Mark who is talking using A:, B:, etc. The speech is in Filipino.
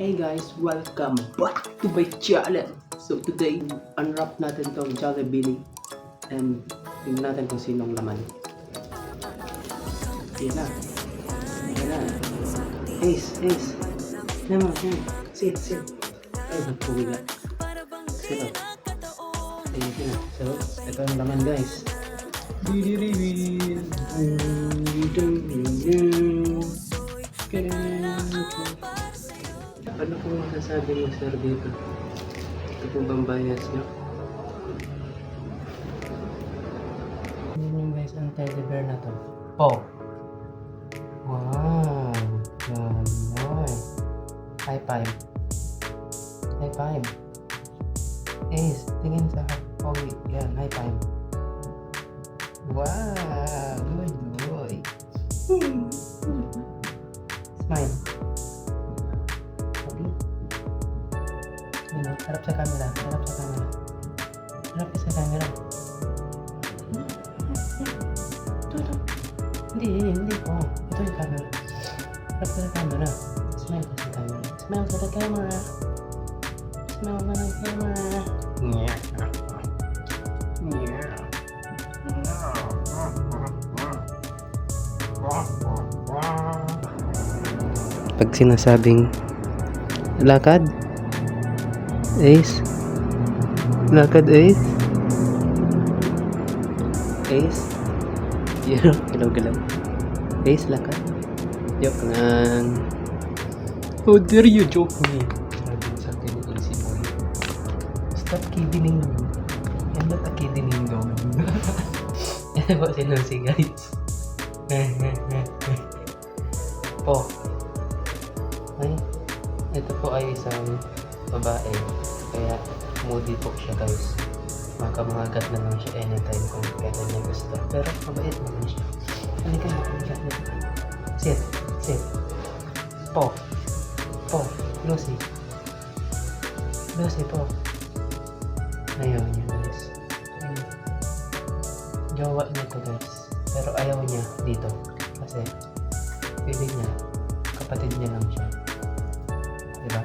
A: Hey guys, welcome back to my channel. So today, unwrap natin tong Jollibee and tingnan natin kung sinong laman. Yan na. Yan na. Ace. Naman, yan. Sit. Ay, nagpuwiga. Sit up. Ayan na. So, ito ang laman guys. Ano pong masasabi mo sir dito? Ito pong bambayas nyo? Yan yung guys ang teddy bear na to. Oh! Wow! Gano'n! High five! Ace, tingin sa pogi. Yan, high five! Wow! Good boy! Smile! Harap sa camera. Harap sa camera. Hindi po. Ito yung camera. Harap sa camera. Smile ka sa camera. Smile ka sa camera. Pag sinasabing lakad, Ace? Lakad, Ace? Ace? Galaw. Ace, lakad? Joke lang. How dare you joke me? Sabi sa akin ni Easy Boy. Stop kidding me. I'm not a kidding dog. Yan po sinusi guys. Po. Ay, ito po ay isang babae. Kaya moody po siya guys. Makamahagat na lang siya anytime kung kailan niya gusto. Pero mabait naman siya. Halika na. Sit. Po. Lucy po. Ayaw niya guys. Jowa niya to guys. Pero ayaw niya dito. Kasi feeling niya kapatid niya lang siya. Diba?